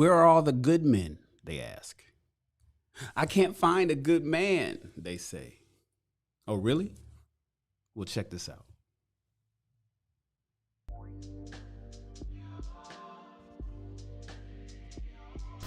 Where are all the good men? They ask. I can't find a good man, they say. Oh, really? Well, check this out.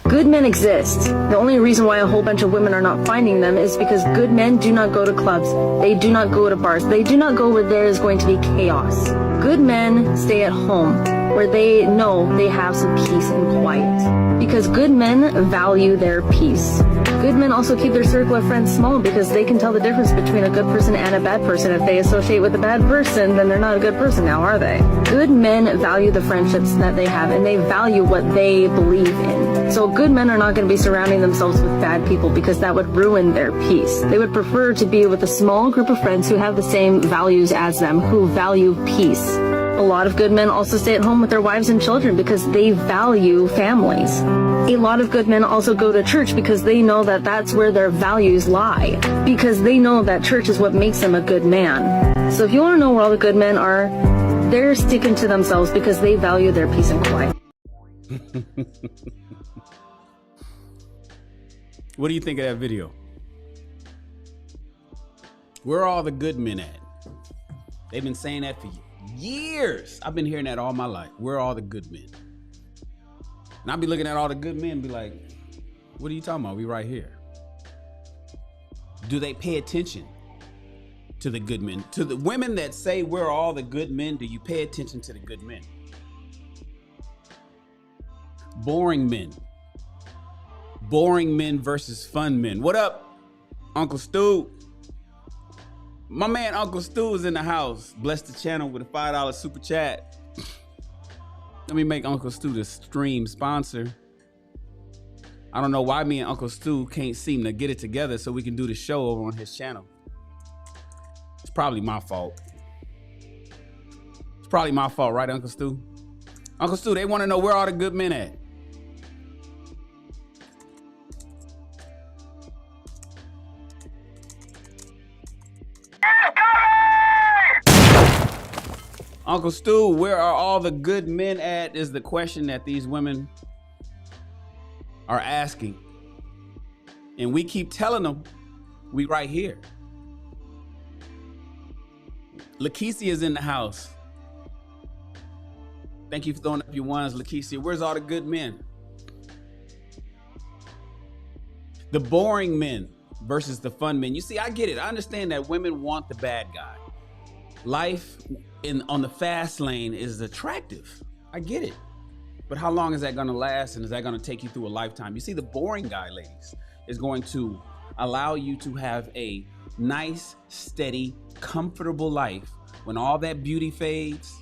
Good men exist. The only reason why a whole bunch of women are not finding them is because good men do not go to clubs. They do not go to bars. They do not go where there is going to be chaos. Good men stay at home, where they know they have some peace and quiet. Because good men value their peace. Good men also keep their circle of friends small because they can tell the difference between a good person and a bad person. If they associate with a bad person, then they're not a good person now, are they? Good men value the friendships that they have, and they value what they believe in. So good men are not going to be surrounding themselves with bad people because that would ruin their peace. They would prefer to be with a small group of friends who have the same values as them, who value peace. A lot of good men also stay at home with their wives and children because they value families. A lot of good men also go to church because they know that that's where their values lie. Because they know that church is what makes them a good man. So if you want to know where all the good men are, they're sticking to themselves because they value their peace and quiet. What do you think of that video? Where are all the good men at? They've been saying that for years. I've been hearing that all my life. Where are all the good men? And I'll be looking at all the good men and be like, what are you talking about? We right here. Do they pay attention to the good men? To the women that say, where are all the good men? Do you pay attention to the good men? Boring men. Boring men versus fun men. What up, Uncle Stu? My man Uncle Stu is in the house. Bless the channel with a $5 super chat. Let me make Uncle Stu the stream sponsor. I don't know why me and Uncle Stu can't seem to get it together so we can do the show over on his channel. It's probably my fault. It's probably my fault, right, Uncle Stu? Uncle Stu, they want to know where all the good men at. Uncle Stu, where are all the good men at is the question that these women are asking. And we keep telling them, we right here. Lakeisha is in the house. Thank you for throwing up your ones, Lakeisha. Where's all the good men? The boring men versus the fun men. You see, I get it. I understand that women want the bad guy. Life on the fast lane is attractive. I get it. But how long is that going to last? And is that going to take you through a lifetime? You see, the boring guy, ladies, is going to allow you to have a nice, steady, comfortable life when all that beauty fades,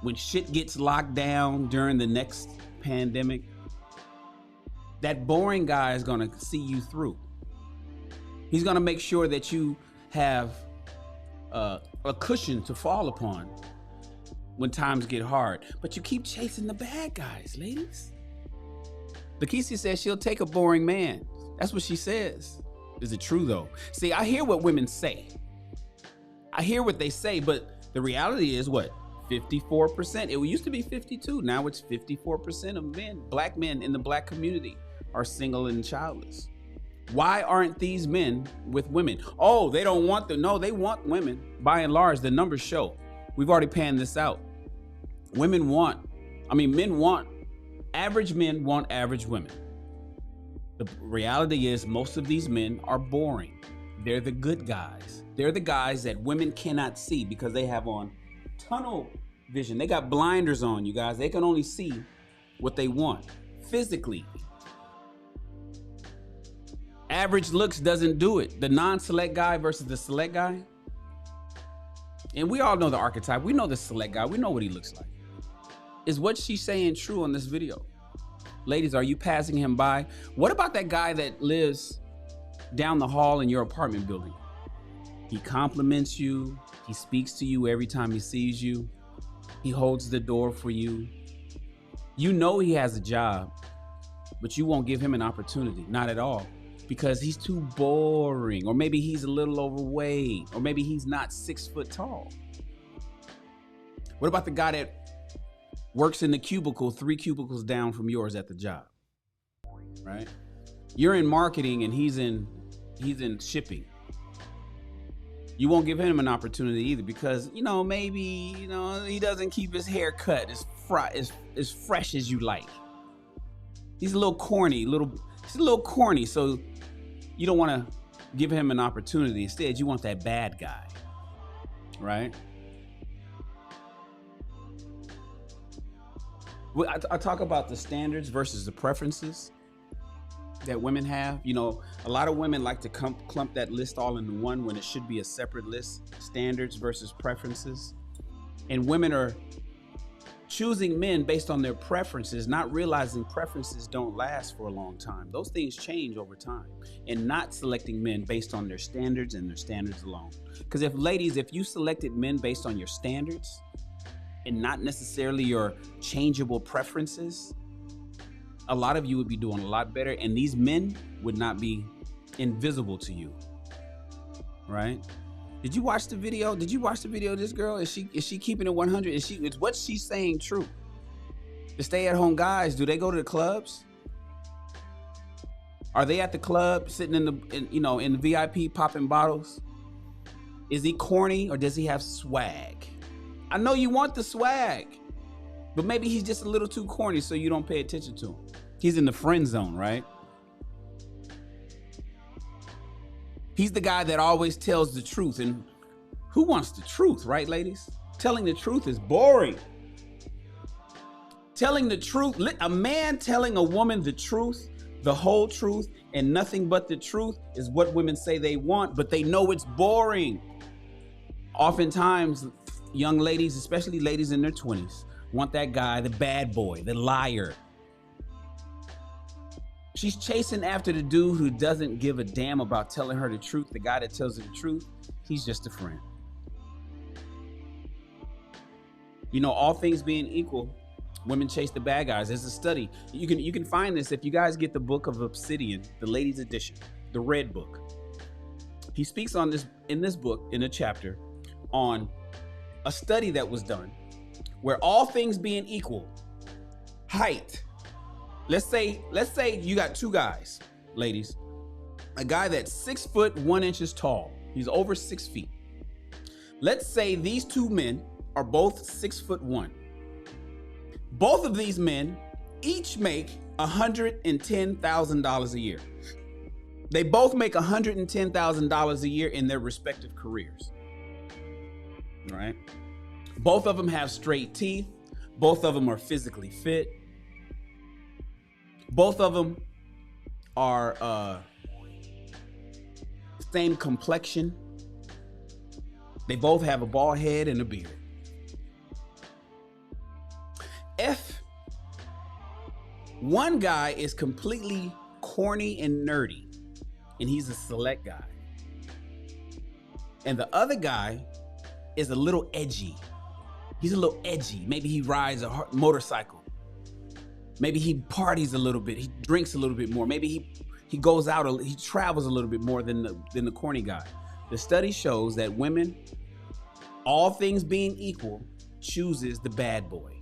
when shit gets locked down during the next pandemic. That boring guy is going to see you through. He's going to make sure that you have a cushion to fall upon when times get hard. But you keep chasing the bad guys, ladies. Lakeisha says she'll take a boring man. That's what she says. Is it true though? See, I hear what women say. I hear what they say, but the reality is what? 54%. It used to be 52. Now it's 54% of men, black men in the black community are single and childless. Why aren't these men with women? Oh, they don't want them. No, they want women. By and large, the numbers show. We've already panned this out. Men want, average men want average women. The reality is most of these men are boring. They're the good guys. They're the guys that women cannot see because they have on tunnel vision. They got blinders on, you guys. They can only see what they want physically. Average looks doesn't do it. The non-select guy versus the select guy. And we all know the archetype. We know the select guy. We know what he looks like. Is what she's saying true on this video? Ladies, are you passing him by? What about that guy that lives down the hall in your apartment building? He compliments you. He speaks to you every time he sees you. He holds the door for you. You know he has a job, but you won't give him an opportunity. Not at all. Because he's too boring, or maybe he's a little overweight, or maybe he's not 6 foot tall. What about the guy that works in the cubicle 3 cubicles down from yours at the job, right? You're in marketing and he's in shipping. You won't give him an opportunity either because, maybe, he doesn't keep his hair cut as fresh as you like. He's a little corny, so you don't want to give him an opportunity. Instead, you want that bad guy, right? I talk about the standards versus the preferences that women have. A lot of women like to clump that list all into one when it should be a separate list, standards versus preferences. And women are choosing men based on their preferences, not realizing preferences don't last for a long time. Those things change over time, and not selecting men based on their standards and their standards alone. Because if you selected men based on your standards and not necessarily your changeable preferences, a lot of you would be doing a lot better, and these men would not be invisible to you, right? Did you watch the video? Of this girl? Is she keeping it 100? Is what she's saying true? The stay-at-home guys, do they go to the clubs? Are they at the club sitting in the VIP popping bottles? Is he corny or does he have swag? I know you want the swag, but maybe he's just a little too corny so you don't pay attention to him. He's in the friend zone, right? He's the guy that always tells the truth. And who wants the truth, right, ladies? Telling the truth is boring. Telling the truth, a man telling a woman the truth, the whole truth, and nothing but the truth is what women say they want, but they know it's boring. Oftentimes, young ladies, especially ladies in their 20s, want that guy, the bad boy, the liar. She's chasing after the dude who doesn't give a damn about telling her the truth. The guy that tells her the truth, he's just a friend. All things being equal, women chase the bad guys. There's a study. You can find this if you guys get the book of Obsidian, the ladies edition, the red book. He speaks on this in this book in a chapter on a study that was done where all things being equal, height. Let's say you got two guys, ladies. A guy that's 6 foot 1 inches tall. He's over 6 feet. Let's say these two men are both 6 foot 1. Both of these men each make $110,000 a year. They both make $110,000 a year in their respective careers. All right. Both of them have straight teeth. Both of them are physically fit. Both of them are same complexion. They both have a bald head and a beard. If one guy is completely corny and nerdy, and he's a select guy, and the other guy is a little edgy. He's a little edgy. Maybe he rides a motorcycle. Maybe he parties a little bit. He drinks a little bit more. Maybe he goes out, he travels a little bit more than the corny guy. The study shows that women, all things being equal, chooses the bad boy.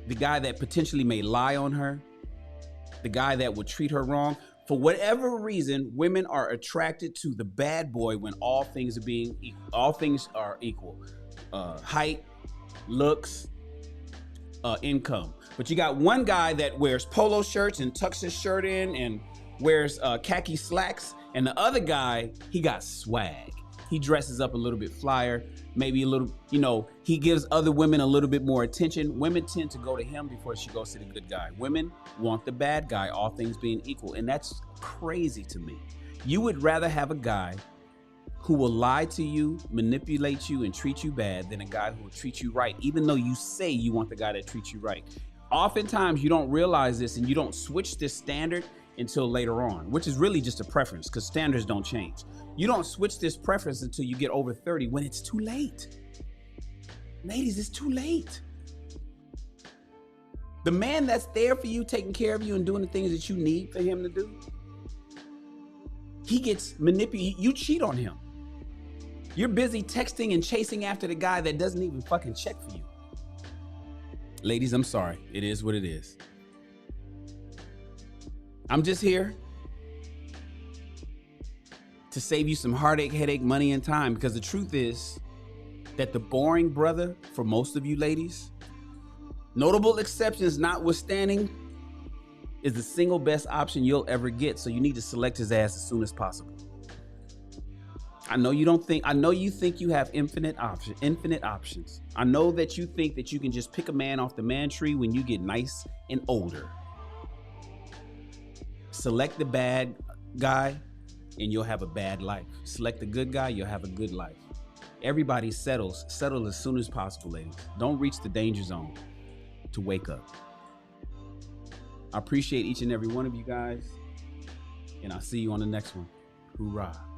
The guy that potentially may lie on her. The guy that would treat her wrong. For whatever reason, women are attracted to the bad boy when all things are being equal. All things are equal. Height, looks, income. But you got one guy that wears polo shirts and tucks his shirt in and wears khaki slacks, and the other guy, he got swag. He dresses up a little bit flyer, maybe a little, he gives other women a little bit more attention. Women tend to go to him before she goes to the good guy. Women want the bad guy, all things being equal, and that's crazy to me. You would rather have a guy who will lie to you, manipulate you, and treat you bad than a guy who will treat you right, even though you say you want the guy that treats you right. Oftentimes, you don't realize this and you don't switch this standard until later on, which is really just a preference because standards don't change. You don't switch this preference until you get over 30 when it's too late. Ladies, it's too late. The man that's there for you, taking care of you and doing the things that you need for him to do, he gets manipulated. You cheat on him. You're busy texting and chasing after the guy that doesn't even fucking check for you. Ladies, I'm sorry. It is what it is. I'm just here to save you some heartache, headache, money, and time, because the truth is that the boring brother, for most of you ladies, notable exceptions notwithstanding, is the single best option you'll ever get. So you need to select his ass as soon as possible. I know you think you have infinite options. I know that you think that you can just pick a man off the man tree when you get nice and older. Select the bad guy and you'll have a bad life. Select the good guy, you'll have a good life. Everybody settle as soon as possible, ladies. Don't reach the danger zone to wake up. I appreciate each and every one of you guys, and I'll see you on the next one. Hoorah.